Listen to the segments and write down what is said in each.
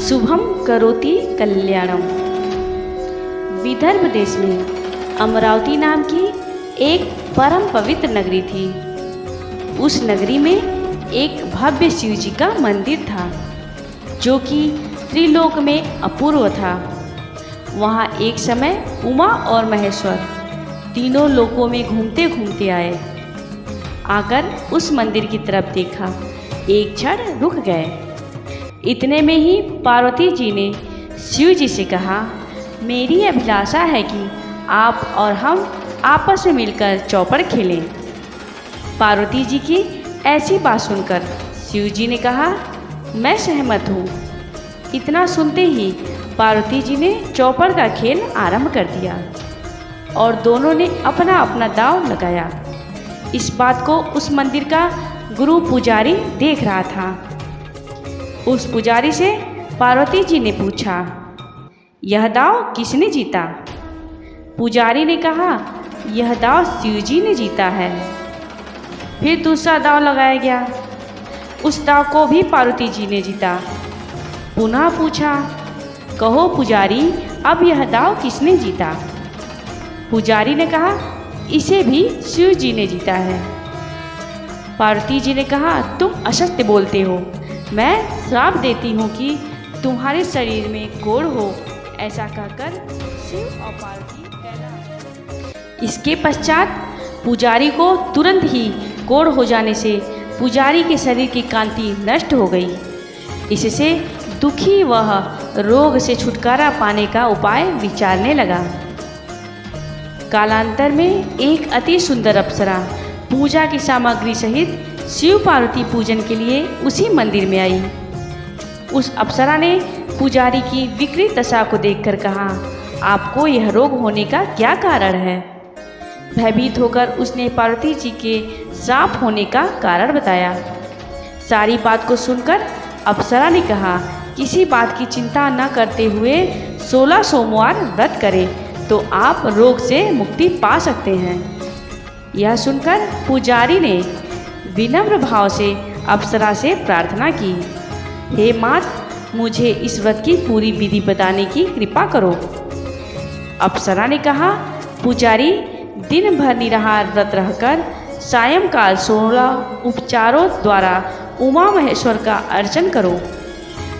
शुभम करोति कल्याणम। विदर्भ देश में अमरावती नाम की एक परम पवित्र नगरी थी। उस नगरी में एक भव्य शिव जी का मंदिर था जो कि त्रिलोक में अपूर्व था। वहाँ एक समय उमा और महेश्वर तीनों लोकों में घूमते घूमते आए। आकर उस मंदिर की तरफ देखा, एक क्षण रुक गए। इतने में ही पार्वती जी ने शिव जी से कहा, मेरी अभिलाषा है कि आप और हम आपस में मिलकर चौपड़ खेलें। पार्वती जी की ऐसी बात सुनकर शिव जी ने कहा, मैं सहमत हूँ। इतना सुनते ही पार्वती जी ने चौपड़ का खेल आरंभ कर दिया और दोनों ने अपना अपना दांव लगाया। इस बात को उस मंदिर का गुरु पुजारी देख रहा था। उस पुजारी से पार्वती जी ने पूछा, यह दांव किसने जीता? पुजारी ने कहा, यह दांव शिव जी ने जीता है। फिर दूसरा दांव लगाया गया, उस दांव को भी पार्वती जी ने जीता। पुनः पूछा, कहो पुजारी, अब यह दांव किसने जीता? पुजारी ने कहा, इसे भी शिव जी ने जीता है। पार्वती जी ने कहा, तुम असत्य बोलते हो। मैं श्राप देती हूँ कि तुम्हारे शरीर में कोढ़ हो। ऐसा कहकर शिव और पार्वती कैलाश। इसके पश्चात पुजारी को तुरंत ही कोढ़ हो जाने से पुजारी के शरीर की कांति नष्ट हो गई। इससे दुखी वह रोग से छुटकारा पाने का उपाय विचारने लगा। कालांतर में एक अति सुंदर अप्सरा पूजा की सामग्री सहित शिव पार्वती पूजन के लिए उसी मंदिर में आई। उस अप्सरा ने पुजारी की विकृत दशा को देखकर कहा, आपको यह रोग होने का क्या कारण है? भयभीत होकर उसने पार्वती जी के श्राप होने का कारण बताया। सारी बात को सुनकर अप्सरा ने कहा, किसी बात की चिंता न करते हुए 16 सोमवार व्रत करें तो आप रोग से मुक्ति पा सकते हैं। यह सुनकर पुजारी ने विनम्र भाव से अप्सरा से प्रार्थना की, हे मात, मुझे इस व्रत की पूरी विधि बताने की कृपा करो। अप्सरा ने कहा, पुजारी, दिन भर निराहार व्रत रहकर सायंकाल 16 उपचारों द्वारा उमा महेश्वर का अर्चन करो।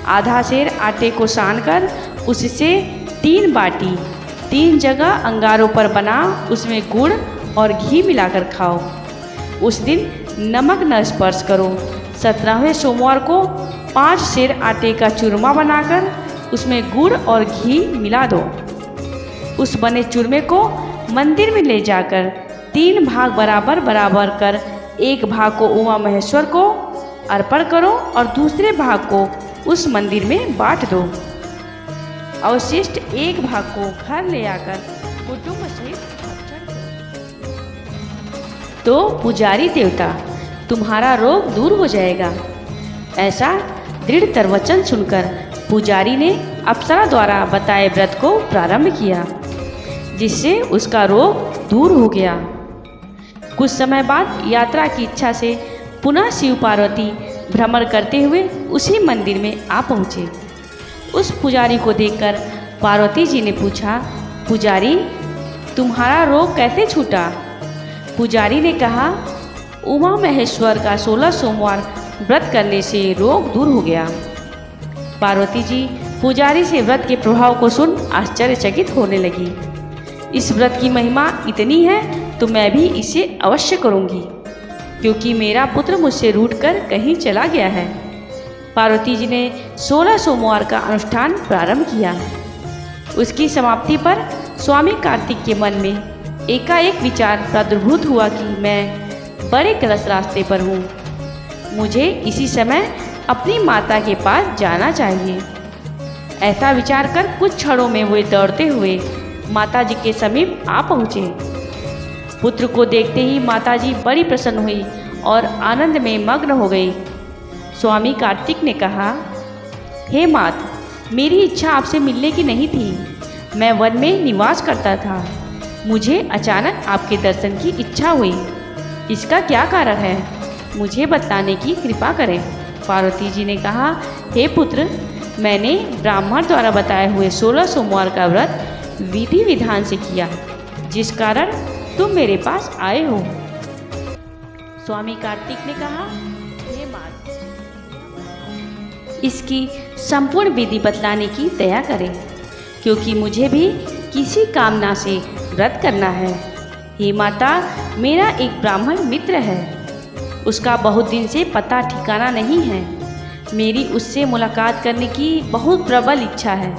आधा सेर आटे को सानकर उससे 3 बाटी 3 जगह अंगारों पर बना उसमें गुड़ और घी मिलाकर खाओ। उस दिन नमक न स्पर्श करो। 17वें सोमवार को 5 सेर आटे का चूरमा बनाकर उसमें गुड़ और घी मिला दो। उस बने चूरमे को मंदिर में ले जाकर 3 भाग बराबर बराबर कर एक भाग को उमा महेश्वर को अर्पण करो और दूसरे भाग को उस मंदिर में बांट दो। अवशिष्ट एक भाग को घर ले आकर कुटुंब सहित भक्षण करो। तो पुजारी देवता, तुम्हारा रोग दूर हो जाएगा। ऐसा दृढ़तर वचन सुनकर पुजारी ने अप्सरा द्वारा बताए व्रत को प्रारंभ किया, जिससे उसका रोग दूर हो गया। कुछ समय बाद यात्रा की इच्छा से पुनः शिव पार्वती भ्रमण करते हुए उसी मंदिर में आ पहुँचे। उस पुजारी को देखकर पार्वती जी ने पूछा, पुजारी, तुम्हारा रोग कैसे छूटा? पुजारी ने कहा, उमा महेश्वर का 16 सोमवार व्रत करने से रोग दूर हो गया। पार्वती जी पुजारी से व्रत के प्रभाव को सुन आश्चर्यचकित होने लगी। इस व्रत की महिमा इतनी है तो मैं भी इसे अवश्य करूंगी, क्योंकि मेरा पुत्र मुझसे रूठकर कहीं चला गया है। पार्वती जी ने 16 सोमवार का अनुष्ठान प्रारंभ किया। उसकी समाप्ति पर स्वामी कार्तिक के मन में एकाएक विचार प्रादुर्भूत हुआ कि मैं बड़े कलश रास्ते पर हूँ। मुझे इसी समय अपनी माता के पास जाना चाहिए। ऐसा विचार कर कुछ क्षणों में वे दौड़ते हुए माता जी के समीप आ पहुँचे। पुत्र को देखते ही माता जी बड़ी प्रसन्न हुई और आनंद में मग्न हो गई। स्वामी कार्तिक ने कहा, हे मात, मेरी इच्छा आपसे मिलने की नहीं थी। मैं वन में निवास करता था। मुझे अचानक आपके दर्शन की इच्छा हुई। इसका क्या कारण है? मुझे बतलाने की कृपा करें। पार्वती जी ने कहा, हे पुत्र, मैंने ब्राह्मण द्वारा बताए हुए 16 सोमवार का व्रत विधि विधान से किया, जिस कारण तुम मेरे पास आए हो। स्वामी कार्तिक ने कहा, हे मात, इसकी संपूर्ण विधि बतलाने की दया करें, क्योंकि मुझे भी किसी कामना से व्रत करना है। हे माता, मेरा एक ब्राह्मण मित्र है, उसका बहुत दिन से पता ठिकाना नहीं है। मेरी उससे मुलाकात करने की बहुत प्रबल इच्छा है।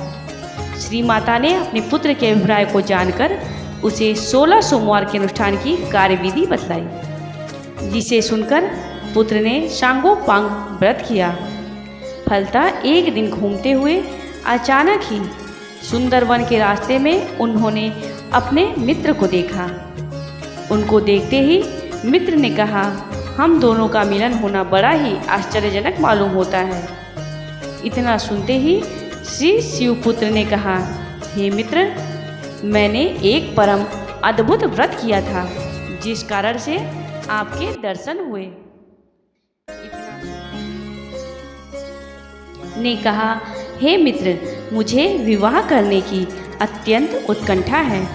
श्री माता ने अपने पुत्र के अभिप्राय को जानकर उसे 16 सोमवार के अनुष्ठान की कार्यविधि बतलाई, जिसे सुनकर पुत्र ने सांगोपांग व्रत किया। फलतः एक दिन घूमते हुए अचानक ही सुंदर वन के रास्ते में उन्होंने अपने मित्र को देखा। उनको देखते ही मित्र ने कहा, हम दोनों का मिलन होना बड़ा ही आश्चर्यजनक मालूम होता है। इतना सुनते ही श्री शिवपुत्र ने कहा, हे मित्र, मैंने एक परम अद्भुत व्रत किया था, जिस कारण से आपके दर्शन हुए। ने कहा, हे मित्र, मुझे विवाह करने की अत्यंत उत्कंठा है।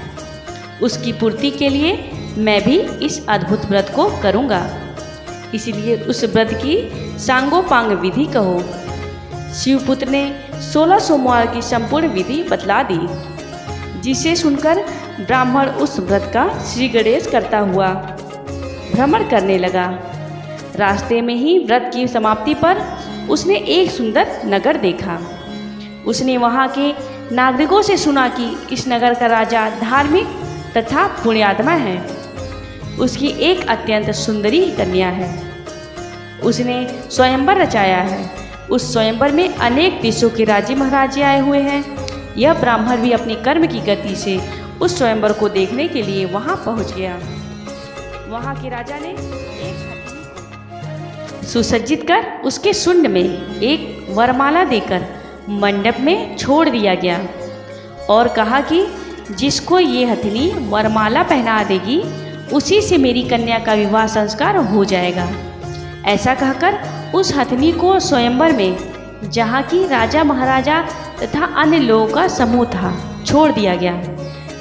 उसकी पूर्ति के लिए मैं भी इस अद्भुत व्रत को करूँगा, इसलिए उस व्रत की सांगोपांग विधि कहो। शिवपुत्र ने 16 सोमवार की संपूर्ण विधि बतला दी, जिसे सुनकर ब्राह्मण उस व्रत का श्री गणेश करता हुआ भ्रमण करने लगा। रास्ते में ही व्रत की समाप्ति पर उसने एक सुंदर नगर देखा। उसने वहाँ के नागरिकों से सुना कि इस नगर का राजा धार्मिक तथा पुण्यात्मा है। उसकी एक अत्यंत सुंदरी कन्या है। उसने स्वयंवर रचाया है। उस स्वयंवर में अनेक देशों के राजे महाराजे आए हुए हैं। यह ब्राह्मण भी अपनी कर्म की गति से उस स्वयंवर को देखने के लिए वहां पहुंच गया। वहां के राजा ने एक हाथी सुसज्जित कर उसके शुंड में एक वरमाला देकर मंडप में छोड़ दिया गया और कहा कि जिसको ये हथनी वरमाला पहना देगी, उसी से मेरी कन्या का विवाह संस्कार हो जाएगा। ऐसा कहकर उस हथनी को स्वयंवर में, जहाँ की राजा महाराजा तथा अन्य लोगों का समूह था, छोड़ दिया गया।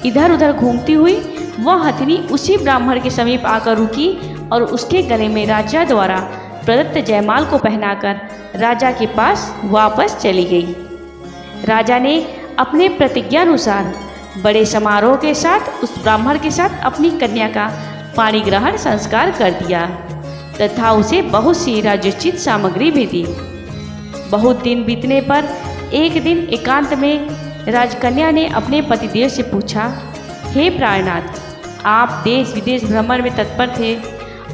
इधर उधर घूमती हुई वह हथनी उसी ब्राह्मण के समीप आकर रुकी और उसके गले में राजा द्वारा प्रदत्त जयमाल को पहनाकर राजा के पास वापस चली गई। राजा ने अपने प्रतिज्ञानुसार बड़े समारोह के साथ उस ब्राह्मण के साथ अपनी कन्या का पाणी ग्रहण संस्कार कर दिया तथा उसे बहुत सी राजोचित सामग्री भी दी। बहुत दिन बीतने पर एक दिन एकांत में राजकन्या ने अपने पतिदेव से पूछा, हे प्राणनाथ, आप देश विदेश भ्रमण में तत्पर थे,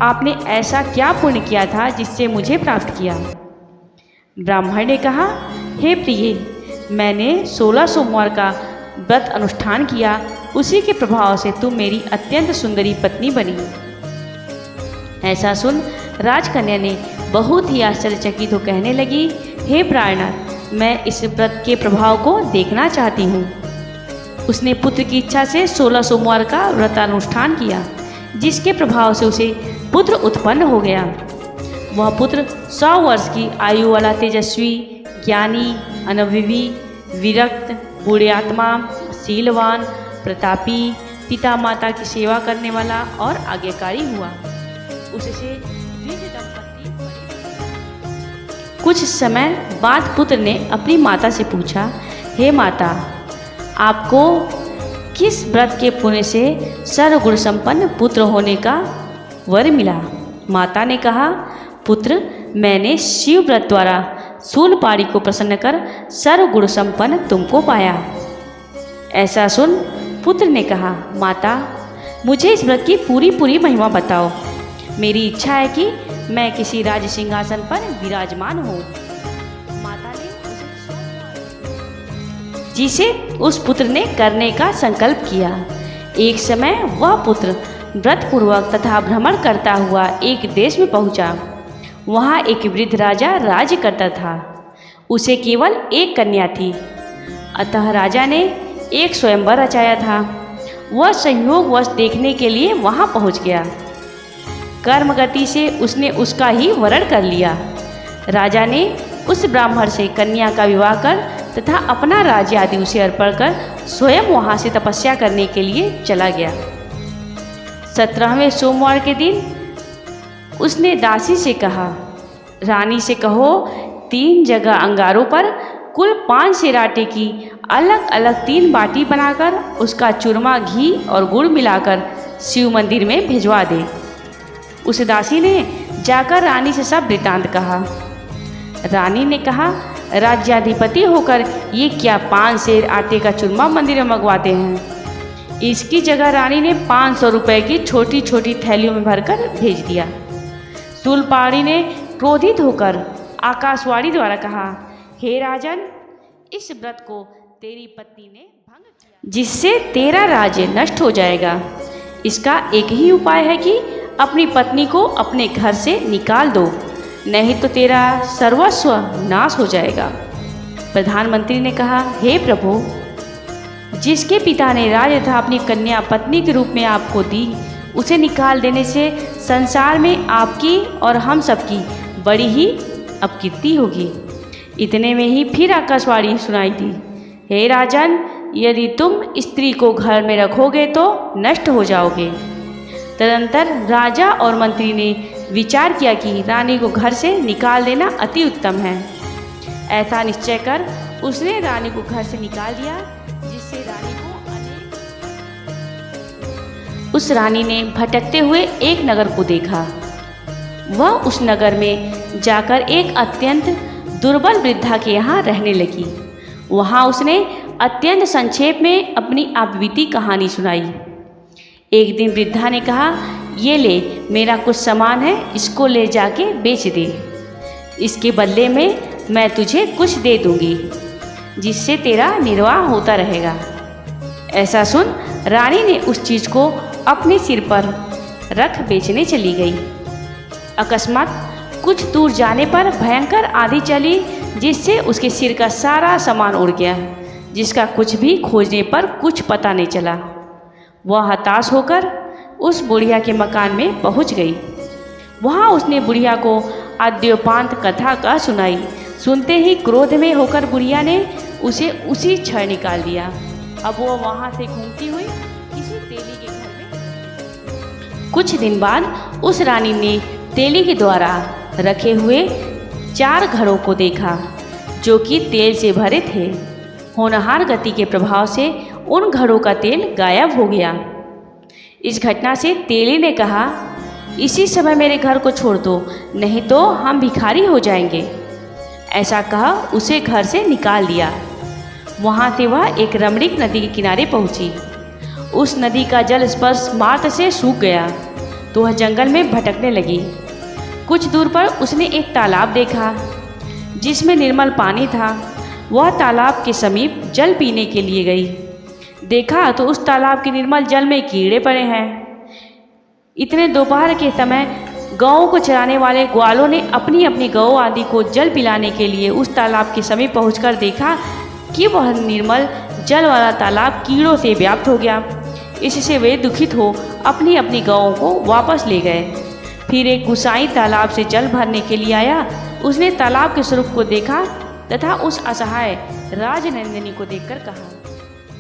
आपने ऐसा क्या पुण्य किया था जिससे मुझे प्राप्त किया? ब्राह्मण ने कहा, हे प्रिय, मैंने 16 सोमवार का व्रत अनुष्ठान किया, उसी के प्रभाव से तुम मेरी अत्यंत सुंदरी पत्नी बनी। ऐसा सुन राजकन्या ने बहुत ही आश्चर्यचकित हो कहने लगी, हे प्राणनाथ, मैं इस व्रत के प्रभाव को देखना चाहती हूँ। उसने पुत्र की इच्छा से 16 सोमवार का व्रतानुष्ठान किया, जिसके प्रभाव से उसे पुत्र उत्पन्न हो गया। वह पुत्र 100 वर्ष की आयु वाला तेजस्वी, ज्ञानी, अनुभवी, विरक्त, पुण्यात्मा, शीलवान, प्रतापी, पिता माता की सेवा करने वाला और आज्ञाकारी हुआ। उससे द्विज दंपति बने। कुछ समय बाद पुत्र ने अपनी माता से पूछा, हे माता, आपको किस व्रत के पुण्य से सर्वगुण संपन्न पुत्र होने का वर मिला? माता ने कहा, पुत्र, मैंने शिव व्रत द्वारा शूलपाणी को प्रसन्न कर सर्वगुण संपन्न तुमको पाया। ऐसा सुन पुत्र ने कहा, माता, मुझे इस व्रत की पूरी महिमा बताओ। मेरी इच्छा है कि मैं किसी राज सिंहासन पर विराजमान हूँ। माता ने जिसे उस पुत्र ने करने का संकल्प किया। एक समय वह पुत्र व्रत पूर्वक तथा भ्रमण करता हुआ एक देश में पहुँचा। वहाँ एक वृद्ध राजा राज्य करता था। उसे केवल एक कन्या थी, अतः राजा ने एक स्वयंवर रचाया था। वह संयोगवश देखने के लिए वहाँ पहुँच गया। कर्म गति से उसने उसका ही वरण कर लिया। राजा ने उस ब्राह्मण से कन्या का विवाह कर तथा अपना राज्य आदि उसे अर्पण कर स्वयं वहाँ से तपस्या करने के लिए चला गया। 17वें सोमवार के दिन उसने दासी से कहा, रानी से कहो 3 जगह अंगारों पर कुल 5 सेर आटे की अलग अलग 3 बाटी बनाकर उसका चूरमा, घी और गुड़ मिलाकर शिव मंदिर में भिजवा दे। उस दासी ने जाकर रानी से सब वृतांत कहा। रानी ने कहा, राज्याधिपति होकर ये क्या 5 सेर आटे का चूरमा मंदिर में मंगवाते हैं। इसकी जगह रानी ने 500 रुपये की छोटी छोटी थैलियों में भरकर भेज दिया। शूलपाणी ने क्रोधित होकर आकाशवाणी द्वारा कहा, हे राजन, इस व्रत को तेरी पत्नी ने भंग किया, जिससे तेरा राज्य नष्ट हो जाएगा। इसका एक ही उपाय है कि अपनी पत्नी को अपने घर से निकाल दो, नहीं तो तेरा सर्वस्व नाश हो जाएगा। प्रधानमंत्री ने कहा, हे प्रभु, जिसके पिता ने राज तथा अपनी कन्या पत्नी के रूप में आपको दी, उसे निकाल देने से संसार में आपकी और हम सबकी बड़ी ही अपकीर्ति होगी। इतने में ही फिर आकाशवाणी सुनाई दी, हे राजन, यदि तुम स्त्री को घर में रखोगे तो नष्ट हो जाओगे। तदंतर राजा और मंत्री ने विचार किया कि रानी को घर से निकाल देना अति उत्तम है। ऐसा निश्चय कर उसने रानी को घर से निकाल दिया, जिससे रानी को उस रानी ने भटकते हुए एक नगर को देखा। वह उस नगर में जाकर एक अत्यंत दुर्बल वृद्धा के यहाँ रहने लगी। वहाँ उसने अत्यंत संक्षेप में अपनी आपबीती कहानी सुनाई। एक दिन वृद्धा ने कहा, ये ले, मेरा कुछ सामान है, इसको ले जाके बेच दे। इसके बदले में मैं तुझे कुछ दे दूंगी, जिससे तेरा निर्वाह होता रहेगा। ऐसा सुन रानी ने उस चीज़ को अपने सिर पर रख बेचने चली गई। अकस्मात कुछ दूर जाने पर भयंकर आंधी चली, जिससे उसके सिर का सारा सामान उड़ गया, जिसका कुछ भी खोजने पर कुछ पता नहीं चला। वह हताश होकर उस बुढ़िया के मकान में पहुंच गई। वहां उसने बुढ़िया को आद्योपांत कथा का सुनाई। सुनते ही क्रोध में होकर बुढ़िया ने उसे उसी क्षण निकाल दिया। अब वो वहां से घूमती हुई किसी तेली के घर में। कुछ दिन बाद उस रानी ने तेली के द्वारा रखे हुए 4 घड़ों को देखा, जो कि तेल से भरे थे। होनहार गति के प्रभाव से उन घड़ों का तेल गायब हो गया। इस घटना से तेली ने कहा, इसी समय मेरे घर को छोड़ दो, नहीं तो हम भिखारी हो जाएंगे। ऐसा कहा उसे घर से निकाल दिया। वहाँ से वह एक रमणीक नदी के किनारे पहुँची। उस नदी का जल स्पर्श मात्र से सूख गया तो वह जंगल में भटकने लगी। कुछ दूर पर उसने एक तालाब देखा, जिसमें निर्मल पानी था। वह तालाब के समीप जल पीने के लिए गई। देखा तो उस तालाब के निर्मल जल में कीड़े पड़े हैं। इतने दोपहर के समय गौओं को चराने वाले ग्वालों ने अपनी अपनी गौ आदि को जल पिलाने के लिए उस तालाब के समीप पहुंचकर देखा कि वह निर्मल जल वाला तालाब कीड़ों से व्याप्त हो गया। इससे वे दुखित हो अपनी अपनी गौओं को वापस ले गए। फिर एक गुसाई तालाब से जल भरने के लिए आया। उसने तालाब के स्वरूप को देखा तथा उस असहाय राजनंदिनी को देखकर कहा,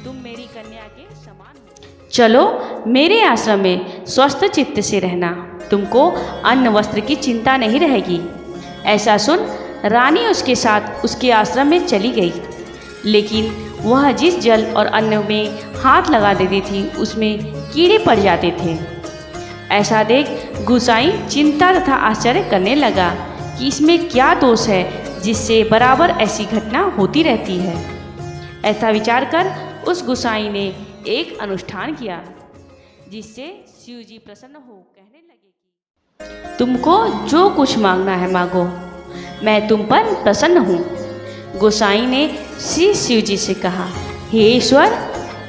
तुम मेरी कन्या के समान हो। चलो मेरे आश्रम में स्वस्थ चित्त से रहना, तुमको अन्न वस्त्र की चिंता नहीं रहेगी। ऐसा सुन रानी उसके साथ उसके आश्रम में चली गई। लेकिन वह जिस जल और अन्न में हाथ लगा देती थी उसमें कीड़े पड़ जाते थे। ऐसा देख गुसाई चिंता तथा आश्चर्य करने लगा कि इसमें क्या दोष है जिससे बराबर ऐसी घटना होती रहती है। ऐसा विचार कर उस गुसाई ने एक अनुष्ठान किया, जिससे शिव जी प्रसन्न हो कहने लगे कि तुमको जो कुछ मांगना है मांगो, मैं तुम पर प्रसन्न हूँ। गोसाई ने श्री शिव जी से कहा, हे ईश्वर,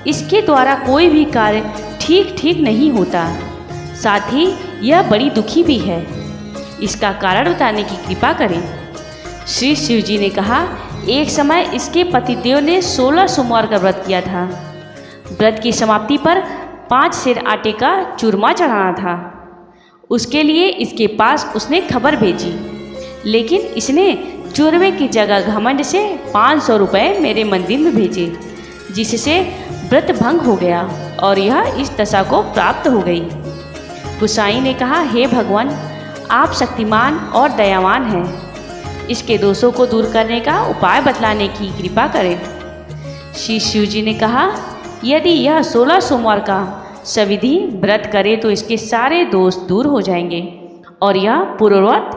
इसके द्वारा कोई भी कार्य ठीक नहीं होता, साथ ही यह बड़ी दुखी भी है। इसका कारण बताने की कृपा करें। श्री शिव जी ने कहा, एक समय इसके पतिदेव ने 16 सोमवार का व्रत किया था। व्रत की समाप्ति पर 5 सेर आटे का चूरमा चढ़ाना था। उसके लिए इसके पास उसने खबर भेजी, लेकिन इसने चूरमे की जगह घमंड से 500 रुपये मेरे मंदिर में भेजे, जिससे व्रत भंग हो गया और यह इस दशा को प्राप्त हो गई। गुसाई ने कहा, हे भगवान, आप शक्तिमान और दयावान हैं, इसके दोषों को दूर करने का उपाय बतलाने की कृपा करें। श्री शिव जी ने कहा, यदि यह 16 सोमवार का सविधि व्रत करे तो इसके सारे दोष दूर हो जाएंगे और यह पूर्ववत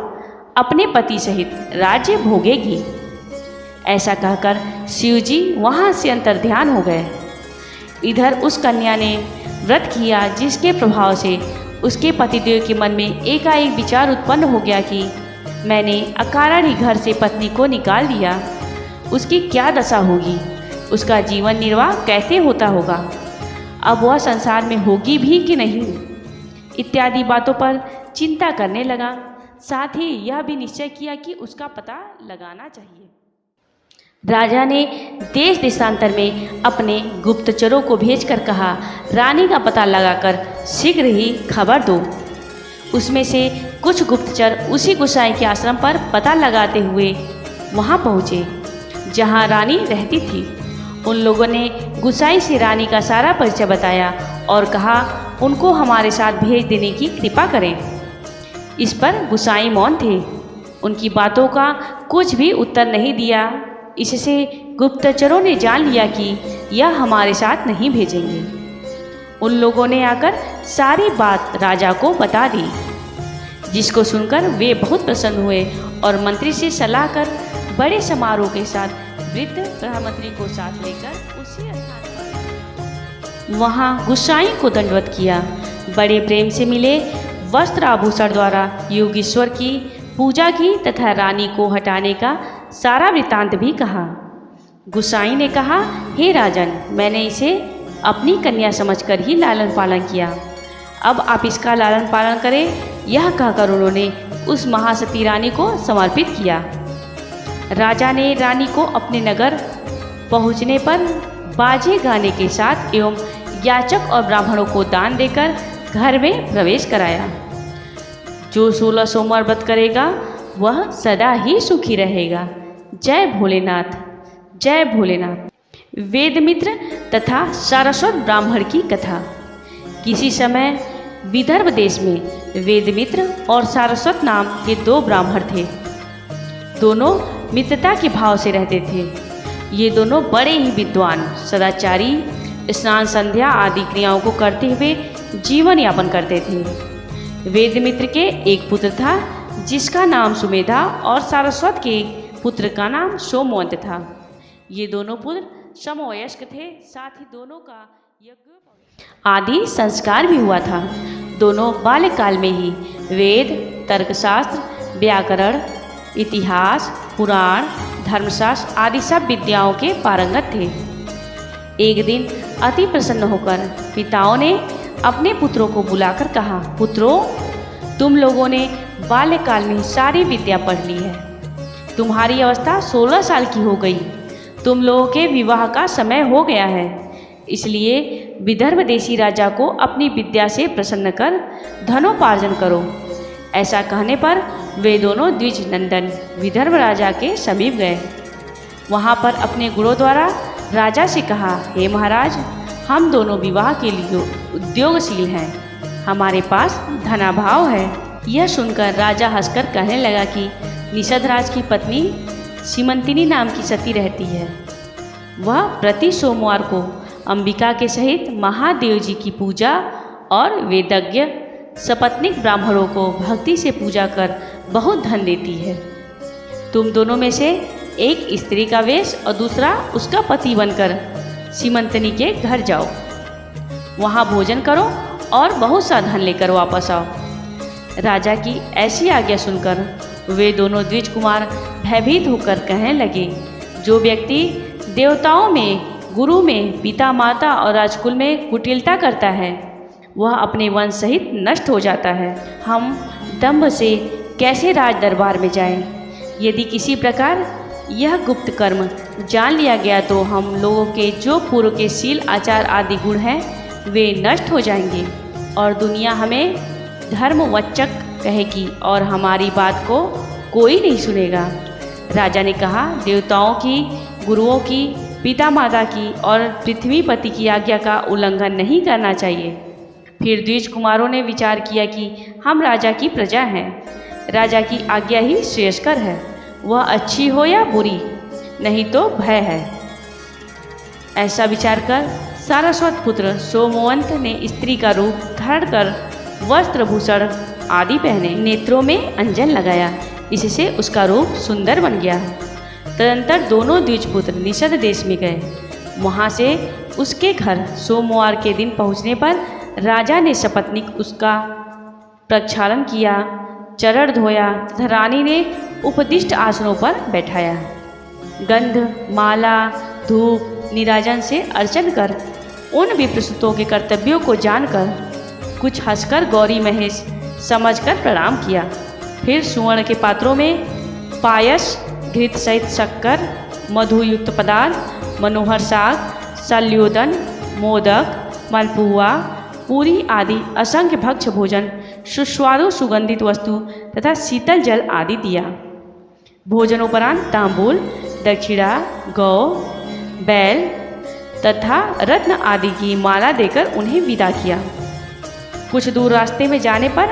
अपने पति सहित राज्य भोगेगी। ऐसा कहकर शिव जी वहाँ से अंतर्ध्यान हो गए। इधर उस कन्या ने व्रत किया, जिसके प्रभाव से उसके पतिदेव के मन में एकाएक विचार उत्पन्न हो गया कि मैंने अकारण ही घर से पत्नी को निकाल दिया, उसकी क्या दशा होगी, उसका जीवन निर्वाह कैसे होता होगा, अब वह संसार में होगी भी कि नहीं, इत्यादि बातों पर चिंता करने लगा। साथ ही यह भी निश्चय किया कि उसका पता लगाना चाहिए। राजा ने देश देशांतर में अपने गुप्तचरों को भेजकर कहा, रानी का पता लगाकर शीघ्र ही खबर दो। उसमें से कुछ गुप्तचर उसी गुसाई के आश्रम पर पता लगाते हुए वहां पहुँचे जहां रानी रहती थी। उन लोगों ने गुसाई से रानी का सारा परिचय बताया और कहा उनको हमारे साथ भेज देने की कृपा करें। इस पर गुसाई मौन थे, उनकी बातों का कुछ भी उत्तर नहीं दिया। इससे गुप्तचरों ने जान लिया कि यह हमारे साथ नहीं भेजेंगे। उन लोगों ने आकर सारी बात राजा को बता दी, जिसको सुनकर वे बहुत प्रसन्न हुए और मंत्री से सलाह कर बड़े समारोह के साथ वृद्ध प्रधानमंत्री को साथ लेकर उसी स्थान पर वहाँ गुसाई को दंडवत किया। बड़े प्रेम से मिले, वस्त्र आभूषण द्वारा योगेश्वर की पूजा की तथा रानी को हटाने का सारा वृत्तांत भी कहा। गुसाई ने कहा, हे राजन, मैंने इसे अपनी कन्या समझकर ही लालन पालन किया, अब आप इसका लालन पालन करें। यह कहकर उन्होंने उस महासती रानी को समर्पित किया। राजा ने रानी को अपने नगर पहुंचने पर बाजे गाने के साथ एवं याचक और ब्राह्मणों को दान देकर घर में प्रवेश कराया। जो 16 सोमवार व्रत करेगा वह सदा ही सुखी रहेगा। जय भोलेनाथ, जय भोलेनाथ। वेदमित्र तथा सारस्वत ब्राह्मण की कथा। किसी समय विदर्भ देश में वेदमित्र और सारस्वत नाम के 2 ब्राह्मण थे। दोनों मित्रता के भाव से रहते थे। ये दोनों बड़े ही विद्वान, सदाचारी, स्नान संध्या आदि क्रियाओं को करते हुए जीवन यापन करते थे। वेदमित्र के एक पुत्र था जिसका नाम सुमेधा और सारस्वत के पुत्र का नाम सोमवंत था। ये दोनों पुत्र समवयस्क थे, साथ ही दोनों का यज्ञ आदि संस्कार भी हुआ था। दोनों बाल्यकाल में ही वेद, तर्कशास्त्र, व्याकरण, इतिहास, पुराण, धर्मशास्त्र आदि सब विद्याओं के पारंगत थे। एक दिन अति प्रसन्न होकर पिताओं ने अपने पुत्रों को बुलाकर कहा, पुत्रों, तुम लोगों ने बाल्यकाल में सारी विद्या पढ़ ली है। तुम्हारी अवस्था 16 साल की हो गई। तुम लोगों के विवाह का समय हो गया है। इसलिए विदर्भ देशी राजा को अपनी विद्या से प्रसन्न कर धनोपार्जन करो। ऐसा कहने पर वे दोनों द्विज नंदन विदर्भ राजा के समीप गए। वहाँ पर अपने गुणों द्वारा राजा से कहा, हे महाराज, हम दोनों विवाह के लिए उद्योगशील हैं, हमारे पास धनाभाव है। यह सुनकर राजा हंसकर कहने लगा कि निषधराज की पत्नी सीमंतिनी नाम की सती रहती है। वह प्रति सोमवार को अंबिका के सहित महादेव जी की पूजा और वेदज्ञ सपत्निक ब्राह्मणों को भक्ति से पूजा कर बहुत धन देती है। तुम दोनों में से एक स्त्री का वेश और दूसरा उसका पति बनकर सीमंतिनी के घर जाओ, वहाँ भोजन करो और बहुत सा धन लेकर वापस आओ। राजा की ऐसी आज्ञा सुनकर वे दोनों द्विज कुमार भयभीत होकर कहने लगे, जो व्यक्ति देवताओं में, गुरु में, पिता माता और राजकुल में कुटिलता करता है वह अपने वंश सहित नष्ट हो जाता है। हम दंभ से कैसे राज दरबार में जाएं? यदि किसी प्रकार यह गुप्त कर्म जान लिया गया तो हम लोगों के जो पूर्व के शील आचार आदि गुण हैं वे नष्ट हो जाएंगे और दुनिया हमें धर्मवच्चक कहेगी और हमारी बात को कोई नहीं सुनेगा। राजा ने कहा, देवताओं की, गुरुओं की, पिता माता की और पृथ्वीपति की आज्ञा का उल्लंघन नहीं करना चाहिए। फिर द्विज कुमारों ने विचार किया कि हम राजा की प्रजा हैं, राजा की आज्ञा ही श्रेयस्कर है, वह अच्छी हो या बुरी, नहीं तो भय है। ऐसा विचार कर सारस्वत पुत्र सोमवंत ने स्त्री का रूप धारण कर वस्त्र भूषण आदि पहने, नेत्रों में अंजन लगाया, इससे उसका रूप सुंदर बन गया। तदंतर दोनों द्विजपुत्र निषद देश में गए। वहाँ से उसके घर सोमवार के दिन पहुँचने पर राजा ने सपत्नीक उसका प्रक्षालन किया, चरण धोया तथा रानी ने उपदिष्ट आसनों पर बैठाया। गंध, माला, धूप, नीराजन से अर्चन कर उन विप्रस्तों के कर्तव्यों को जानकर कुछ हंसकर गौरी महेश समझकर प्रणाम किया। फिर सुवर्ण के पात्रों में पायस, घृत सहित शक्कर, मधुयुक्त पदार्थ, मनोहर साग, शल्योदन, मोदक, मालपुआ, पूरी आदि असंख्य भक्ष भोजन, सुस्वादु सुगंधित वस्तु तथा शीतल जल आदि दिया। भोजनोपरांत तांबूल, दक्षिणा, गौ, बैल तथा रत्न आदि की माला देकर उन्हें विदा किया। कुछ दूर रास्ते में जाने पर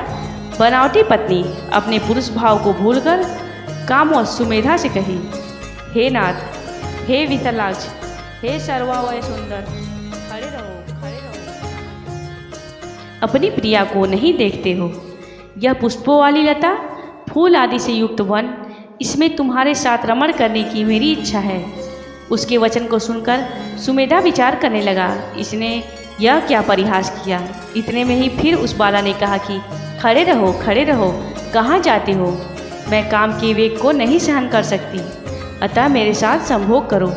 बनावटी पत्नी अपने पुरुष भाव को भूलकर कामवश सुमेधा से कही, हे नाथ, हे विशालाक्ष, हे सर्वावय सुंदर, खड़े रहो, खड़े रहो। अपनी प्रिया को नहीं देखते हो? यह पुष्पों वाली लता, फूल आदि से युक्त वन, इसमें तुम्हारे साथ रमण करने की मेरी इच्छा है। उसके वचन को सुनकर सुमेधा विचार करने लगा, इसने यह क्या परिहास किया। इतने में ही फिर उस बाला ने कहा कि खड़े रहो, खड़े रहो, कहाँ जाते हो? मैं काम के वेग को नहीं सहन कर सकती, अतः मेरे साथ संभोग करो।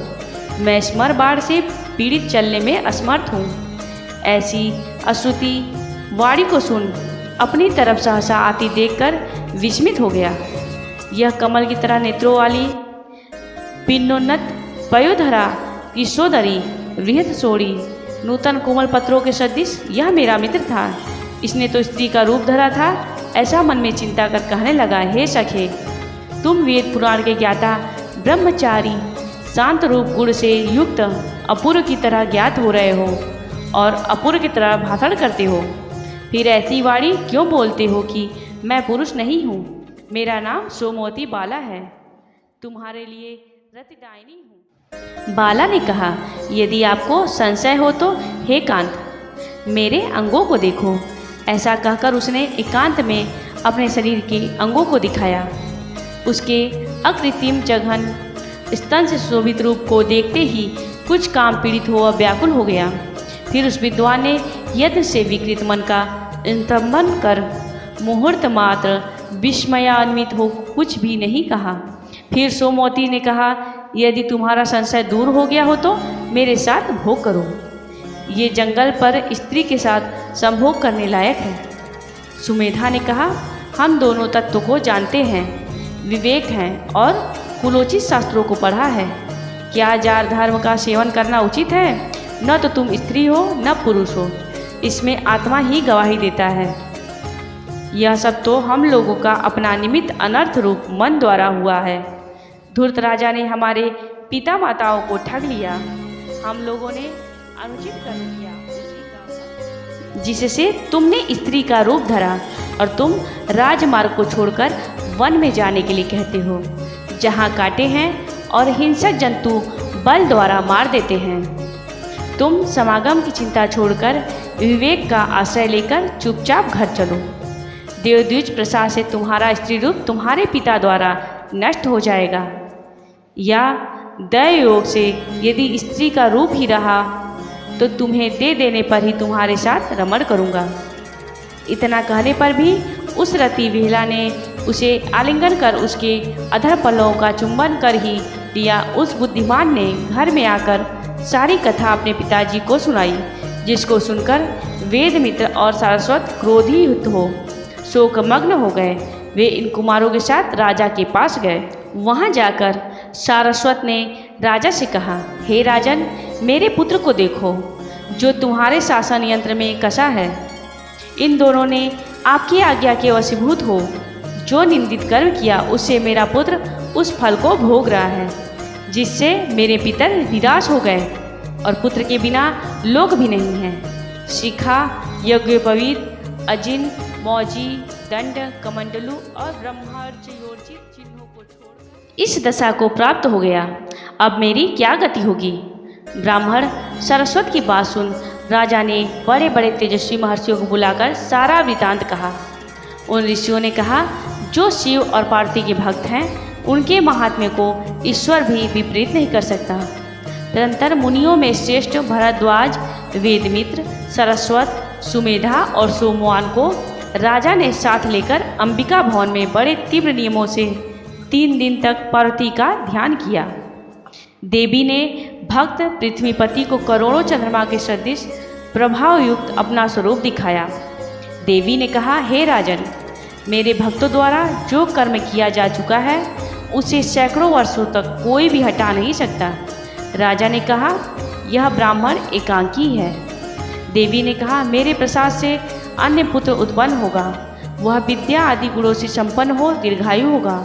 मैं स्मर बाढ़ से पीड़ित चलने में असमर्थ हूँ। ऐसी अश्रुति वाणी को सुन अपनी तरफ सहसा आती देखकर विस्मित हो गया। यह कमल की तरह नेत्रों वाली, पिन्नोन्नत, पयोधरा, किशोदरी, वृहत सोड़ी, नूतन कोमल पत्रों के सदृश यह मेरा मित्र था। इसने तो स्त्री का रूप धरा था। ऐसा मन में चिंता कर कहने लगा, हे सखे, तुम वेद पुराण के ज्ञाता, ब्रह्मचारी, शांत रूप गुण से युक्त अपूर्व की तरह ज्ञात हो रहे हो और अपूर्व की तरह भाषण करते हो। फिर ऐसी वाणी क्यों बोलते हो कि मैं पुरुष नहीं हूँ, मेरा नाम सोमवती बाला है, तुम्हारे लिए रतिदायिनी हूँ। बाला ने कहा, यदि आपको संशय हो तो हे कांत, मेरे अंगों को देखो। ऐसा कहकर उसने एकांत में अपने शरीर के अंगों को दिखाया। उसके अकृत्रिम जघन स्तन से शोभित रूप को देखते ही कुछ काम पीड़ित हो और व्याकुल हो गया। फिर उस विद्वान ने यत्न से विकृत मन का स्तंभन कर मुहूर्त मात्र विस्मयान्वित हो कुछ भी नहीं कहा। फिर सोमवती ने कहा, यदि तुम्हारा संशय दूर हो गया हो तो मेरे साथ भोग करो। ये जंगल पर स्त्री के साथ संभोग करने लायक है। सुमेधा ने कहा, हम दोनों तत्व को जानते हैं, विवेक हैं और कुलोचित शास्त्रों को पढ़ा है। क्या जार धर्म का सेवन करना उचित है? न तो तुम स्त्री हो न पुरुष हो, इसमें आत्मा ही गवाही देता है। यह सब तो हम लोगों का अपना निमित्त अनर्थ रूप मन द्वारा हुआ है। धूर्त राजा ने हमारे पिता माताओं को ठग लिया, हम लोगों ने अनुचित कर्म किया, जिससे तुमने स्त्री का रूप धरा और तुम राजमार्ग को छोड़कर वन में जाने के लिए कहते हो, जहाँ कांटे हैं और हिंसक जंतु बल द्वारा मार देते हैं। तुम समागम की चिंता छोड़कर विवेक का आश्रय लेकर चुपचाप घर चलो। देवद्विज प्रसाद से तुम्हारा स्त्री रूप तुम्हारे पिता द्वारा नष्ट हो जाएगा, या दय योग से यदि स्त्री का रूप ही रहा तो तुम्हें दे देने पर ही तुम्हारे साथ रमण करूँगा। इतना कहने पर भी उस रति विहला ने उसे आलिंगन कर उसके अधर पल्लवों का चुंबन कर ही लिया। उस बुद्धिमान ने घर में आकर सारी कथा अपने पिताजी को सुनाई, जिसको सुनकर वेदमित्र और सारस्वत क्रोधित हो शोकमग्न हो गए। वे इन कुमारों के साथ राजा के पास गए। वहाँ जाकर सारस्वत ने राजा से कहा, हे राजन, मेरे पुत्र को देखो, जो तुम्हारे शासन यंत्र में कसा है। इन दोनों ने आपकी आज्ञा के वशीभूत हो जो निंदित कर्म किया उससे मेरा पुत्र उस फल को भोग रहा है, जिससे मेरे पितर निराश हो गए और पुत्र के बिना लोक भी नहीं है। शिखा, यज्ञोपवीत, अजिन, मौजी, दंड, कमंडलू और ब्रह्मर्षयोर्जित चिन्हों को छोड़कर इस दशा को प्राप्त हो गया। अब मेरी क्या गति होगी? ब्राह्मण सरस्वत की बात सुन राजा ने बड़े बड़े तेजस्वी महर्षियों को बुलाकर सारा वृतांत कहा। उन ऋषियों ने कहा, जो शिव और पार्वती के भक्त हैं उनके महात्म्य को ईश्वर भी विपरीत नहीं कर सकता। तदनंतर मुनियों में श्रेष्ठ भरद्वाज, वेदमित्र, सरस्वत, सुमेधा और सोमवान को राजा ने साथ लेकर अंबिका भवन में बड़े तीव्र नियमों से 3 दिन तक पार्वती का ध्यान किया। देवी ने भक्त पृथ्वीपति को करोड़ों चंद्रमा के सदृश प्रभावयुक्त अपना स्वरूप दिखाया। देवी ने कहा, हे राजन, मेरे भक्तों द्वारा जो कर्म किया जा चुका है उसे सैकड़ों वर्षों तक कोई भी हटा नहीं सकता। राजा ने कहा, यह ब्राह्मण एकांकी है। देवी ने कहा, मेरे प्रसाद से अन्य पुत्र उत्पन्न होगा, वह विद्या आदि गुणों से संपन्न हो दीर्घायु होगा,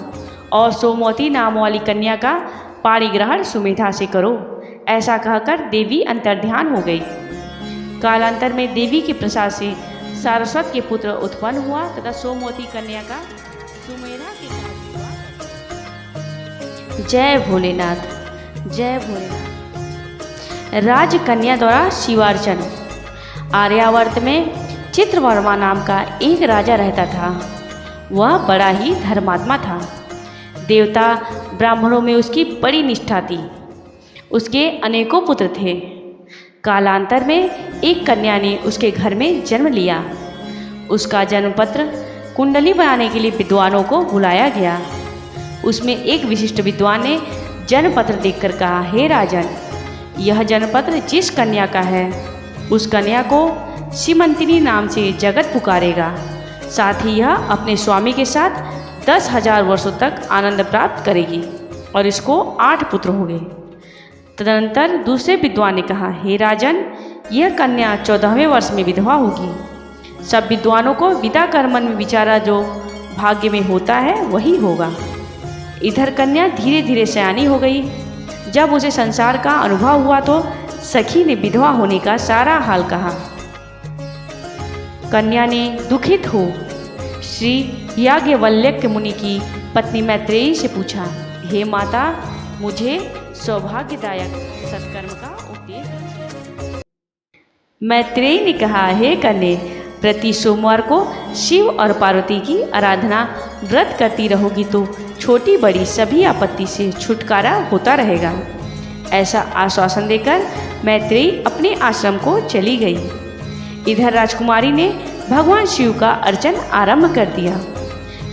और सोमवती नाम वाली कन्या का पाणिग्रहण सुमेधा से करो। ऐसा कहकर देवी अंतर्ध्यान हो गई। कालांतर में देवी के प्रसाद से सारस्वत के पुत्र उत्पन्न हुआ तथा सोमवती कन्या का सुमेधा के साथ विवाह। जय भोलेनाथ, जय भोलेनाथ। राजकन्या द्वारा शिवार्चन। आर्यावर्त में चित्रवर्मा नाम का एक राजा रहता था। वह बड़ा ही धर्मात्मा था। देवता ब्राह्मणों में उसकी बड़ी निष्ठा थी। उसके अनेकों पुत्र थे। कालांतर में एक कन्या ने उसके घर में जन्म लिया। उसका जन्मपत्र कुंडली बनाने के लिए विद्वानों को बुलाया गया। उसमें एक विशिष्ट विद्वान ने जन्मपत्र देखकर कहा, हे राजन, यह जन्मपत्र जिस कन्या का है उस कन्या को सीमंतिनी नाम से जगत पुकारेगा। साथ ही यह अपने स्वामी के साथ 10,000 वर्षों तक आनंद प्राप्त करेगी और इसको 8 पुत्र होंगे। तदनंतर दूसरे विद्वान ने कहा, हे राजन, यह कन्या 14वें वर्ष में विधवा होगी। सब विद्वानों को विदा कर मन में विचारा जो भाग्य में होता है वही होगा। इधर कन्या धीरे धीरे सयानी हो गई। जब उसे संसार का अनुभव हुआ तो सखी ने विधवा होने का सारा हाल कहा। कन्या ने दुखित हो श्री याज्ञवल्क्य मुनि की पत्नी मैत्रेयी से पूछा, हे माता, मुझे सौभाग्यदायक सत्कर्म का उपदेश दीजिए। मैत्रेयी ने कहा, हे कन्या, प्रति सोमवार को शिव और पार्वती की आराधना व्रत करती रहोगी तो छोटी बड़ी सभी आपत्ति से छुटकारा होता रहेगा। ऐसा आश्वासन देकर मैत्रेयी अपने आश्रम को चली गई। इधर राजकुमारी ने भगवान शिव का अर्चन आरंभ कर दिया।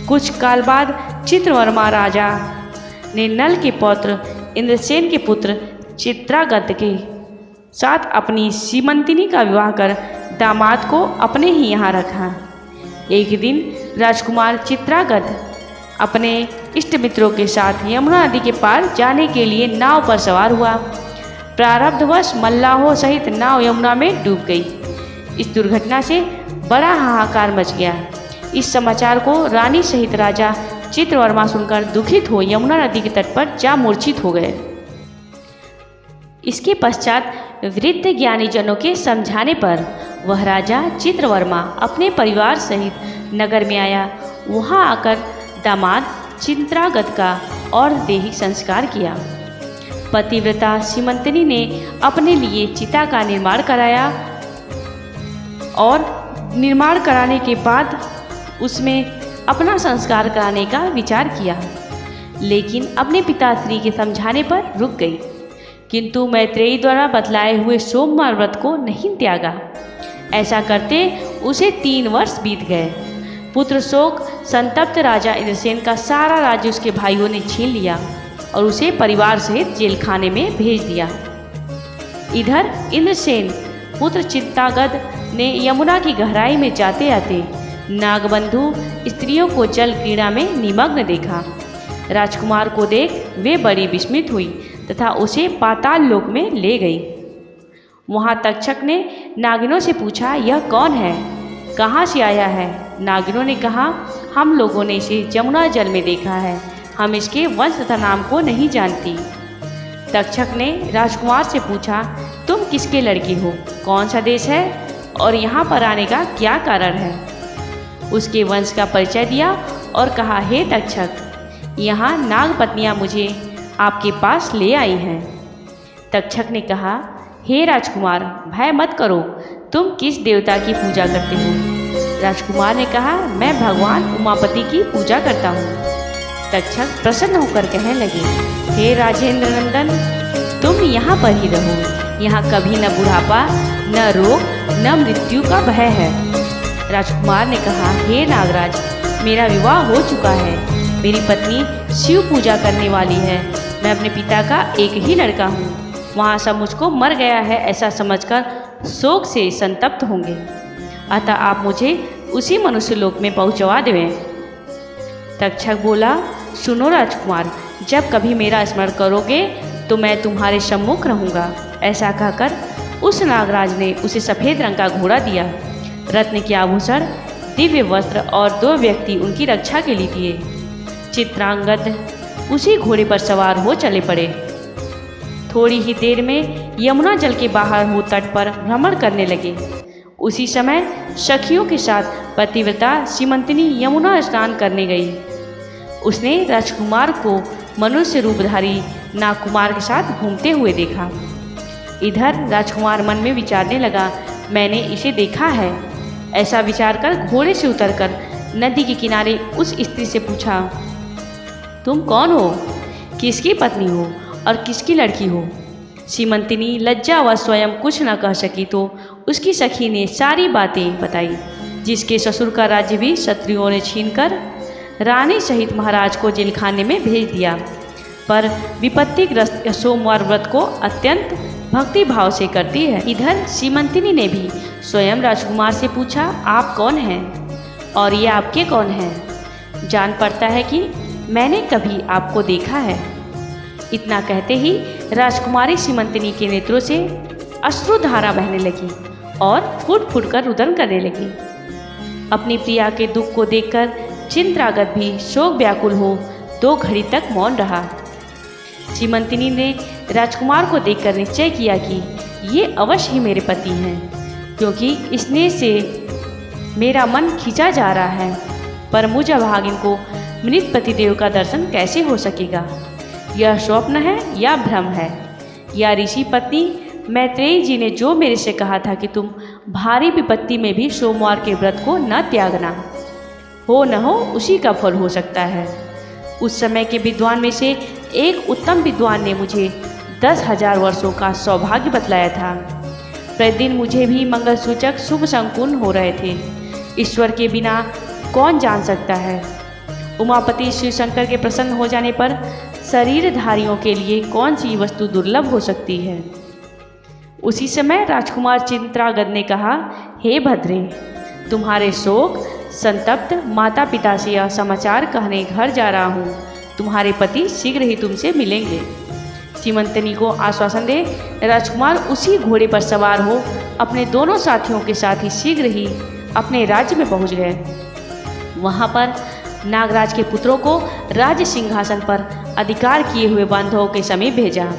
कुछ काल बाद चित्रवर्मा राजा ने नल के पौत्र इंद्रसेन के पुत्र चित्रागत के साथ अपनी सीमंतिनी का विवाह कर दामाद को अपने ही यहाँ रखा। एक दिन राजकुमार चित्रागत अपने इष्ट मित्रों के साथ यमुना नदी के पार जाने के लिए नाव पर सवार हुआ। प्रारब्धवश मल्लाहों सहित नाव यमुना में डूब गई। इस दुर्घटना से बड़ा हाहाकार मच गया। इस समाचार को रानी सहित राजा चित्रवर्मा सुनकर दुखित हो यमुना नदी के तट पर जा मूर्छित हो गए। इसके पश्चात वृद्ध ज्ञानी जनों के समझाने पर वह राजा चित्रवर्मा अपने परिवार सहित नगर में आया। वहां आकर दामाद चित्रागत का और देही संस्कार किया। पतिव्रता सीमंतिनी ने अपने लिए चिता का निर्माण कराया और निर्माण कराने के बाद उसमें अपना संस्कार कराने का विचार किया, लेकिन अपने पिताश्री के समझाने पर रुक गई। किंतु मैत्रेयी द्वारा बतलाए हुए सोमवार व्रत को नहीं त्यागा। ऐसा करते उसे 3 वर्ष बीत गए। पुत्र शोक संतप्त राजा इंद्रसेन का सारा राज्य उसके भाइयों ने छीन लिया और उसे परिवार सहित जेल खाने में भेज दिया। इधर इंद्रसेन पुत्र चित्रागत ने यमुना की गहराई में जाते आते नागबंधु स्त्रियों को जल क्रीड़ा में निमग्न देखा। राजकुमार को देख वे बड़ी विस्मित हुई तथा उसे पाताल लोक में ले गई। वहाँ तक्षक ने नागिनों से पूछा, यह कौन है, कहाँ से आया है? नागिनों ने कहा, हम लोगों ने इसे जमुना जल में देखा है, हम इसके वंश तथा नाम को नहीं जानती। तक्षक ने राजकुमार से पूछा, तुम किसके लड़की हो, कौन सा देश है और यहाँ पर आने का क्या कारण है? उसके वंश का परिचय दिया और कहा, हे तक्षक, यहाँ नाग पत्नियाँ मुझे आपके पास ले आई हैं। तक्षक ने कहा, हे राजकुमार, भय मत करो, तुम किस देवता की पूजा करते हो? राजकुमार ने कहा, मैं भगवान उमापति की पूजा करता हूँ। तक्षक प्रसन्न होकर कहने लगे, हे राजेंद्र नंदन, तुम यहाँ पर ही रहो, यहाँ कभी न बुढ़ापा, न रोग, न मृत्यु का भय है। राजकुमार ने कहा, हे नागराज, मेरा विवाह हो चुका है, मेरी पत्नी शिव पूजा करने वाली है, मैं अपने पिता का एक ही लड़का हूँ, वहाँ सब मुझको मर गया है ऐसा समझकर शोक से संतप्त होंगे, अतः आप मुझे उसी मनुष्य लोक में पहुँचवा देवें। तक्षक बोला, सुनो राजकुमार, जब कभी मेरा स्मरण करोगे तो मैं तुम्हारे सम्मुख रहूँगा। ऐसा कहकर उस नागराज ने उसे सफ़ेद रंग का घोड़ा दिया, रत्न के आभूषण, दिव्य वस्त्र और 2 व्यक्ति उनकी रक्षा के लिए दिए। चित्रांगद उसी घोड़े पर सवार हो चले पड़े। थोड़ी ही देर में यमुना जल के बाहर हो तट पर भ्रमण करने लगे। उसी समय सखियों के साथ पतिव्रता सीमंतिनी यमुना स्नान करने गई। उसने राजकुमार को मनुष्य रूपधारी नागकुमार के साथ घूमते हुए देखा। इधर राजकुमार मन में विचारने लगा, मैंने इसे देखा है। ऐसा विचार कर घोड़े से उतरकर नदी के किनारे उस स्त्री से पूछा, तुम कौन हो, किसकी पत्नी हो और किसकी लड़की हो? सीमंतिनी लज्जा व स्वयं कुछ न कह सकी तो उसकी सखी ने सारी बातें बताई, जिसके ससुर का राज्य भी क्षत्रियों ने छीनकर रानी सहित महाराज को जेलखाने में भेज दिया, पर विपत्तिग्रस्त सोमवार व्रत को अत्यंत भक्ति भाव से करती है। इधर सीमंतिनी ने भी स्वयं राजकुमार से पूछा, आप कौन हैं और ये आपके कौन हैं? जान पड़ता है कि मैंने कभी आपको देखा है। इतना कहते ही राजकुमारी सीमंतिनी के नेत्रों से अश्रुधारा बहने लगी और फूट फूट कर रुदन करने लगी। अपनी प्रिया के दुख को देखकर चिंत्रागत भी शोक व्याकुल हो 2 घड़ी तक मौन रहा। सीमंतिनी ने राजकुमार को देखकर निश्चय किया कि ये अवश्य ही मेरे पति हैं, क्योंकि स्नेह से मेरा मन खींचा जा रहा है, पर मुझ अभागिन को मृत पतिदेव का दर्शन कैसे हो सकेगा? यह स्वप्न है या भ्रम है? या ऋषि पत्नी मैत्रेयी जी ने जो मेरे से कहा था कि तुम भारी विपत्ति में भी सोमवार के व्रत को न त्यागना, हो न हो उसी का फल हो सकता है। उस समय के विद्वान में से एक उत्तम विद्वान ने मुझे 10,000 वर्षों का सौभाग्य बतलाया था। प्रतिदिन मुझे भी मंगल सूचक शुभ संकुल हो रहे थे। ईश्वर के बिना कौन जान सकता है? उमापति शिव शंकर के प्रसन्न हो जाने पर शरीरधारियों के लिए कौन सी वस्तु दुर्लभ हो सकती है? उसी समय राजकुमार चिंत्रागद ने कहा, हे भद्रे, तुम्हारे शोक संतप्त माता पिता से यह समाचार कहने घर जा रहा हूँ। तुम्हारे पति शीघ्र ही तुमसे मिलेंगे। सीमंतिनी को आश्वासन दे राजकुमार उसी घोड़े पर सवार हो अपने दोनों साथियों के साथ ही शीघ्र ही अपने राज्य में पहुँच गए। वहाँ पर नागराज के पुत्रों को राज्य सिंहासन पर अधिकार किए हुए बांधवों के समीप भेजा।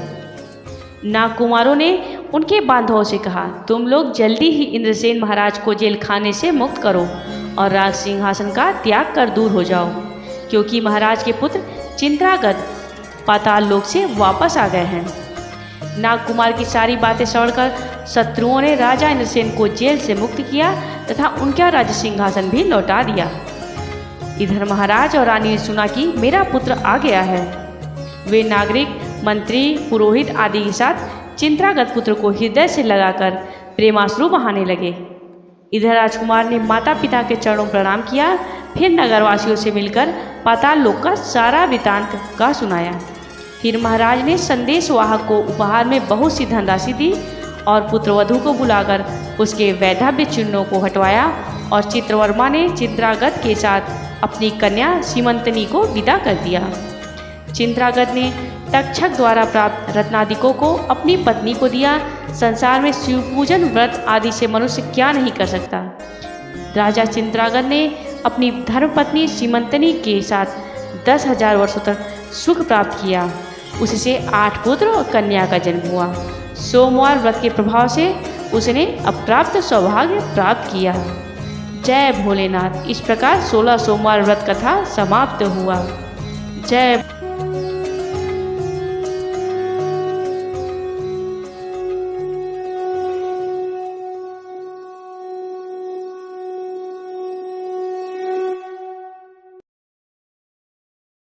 नागकुमारों ने उनके बांधवों से कहा, तुम लोग जल्दी ही इंद्रसेन महाराज को जेल खाने से मुक्त करो और राज सिंहासन का त्याग कर दूर हो जाओ, क्योंकि महाराज के पुत्र चिंत्रागत पाताल लोक से वापस आ गए हैं। नागकुमार की सारी बातें सुनकर शत्रुओं ने राजा इंद्रसेन को जेल से मुक्त किया तथा उनका राज्य सिंहासन भी लौटा दिया। इधर महाराज और रानी ने सुना कि मेरा पुत्र आ गया है। वे नागरिक, मंत्री, पुरोहित आदि के साथ चिंत्रागत पुत्र को हृदय से लगाकर प्रेमाश्रु बहाने लगे। इधर राजकुमार ने माता पिता के चरणों प्रणाम किया, फिर नगरवासियों से मिलकर पाताल लोक का सारा वृतांत का सुनाया। फिर महाराज ने संदेशवाहक को उपहार में बहुत सी धनराशि दी और पुत्रवधू को बुलाकर उसके वैधव्य चिन्हों को हटवाया और चित्रवर्मा ने चिंत्रागत के साथ अपनी कन्या सीमंतिनी को विदा कर दिया। चिंत्रागत ने तक्षक द्वारा प्राप्त रत्नादिकों को अपनी पत्नी को दिया। संसार में शिव पूजन व्रत आदि से मनुष्य क्या नहीं कर सकता। राजा चिंत्रागत ने अपनी धर्मपत्नी सीमंतनी के साथ 10,000 वर्षों तक सुख प्राप्त किया। उससे 8 पुत्र और कन्या का जन्म हुआ। सोमवार व्रत के प्रभाव से उसने अप्राप्त सौभाग्य प्राप्त किया। जय भोलेनाथ। इस प्रकार 16 सोमवार व्रत कथा समाप्त हुआ। जय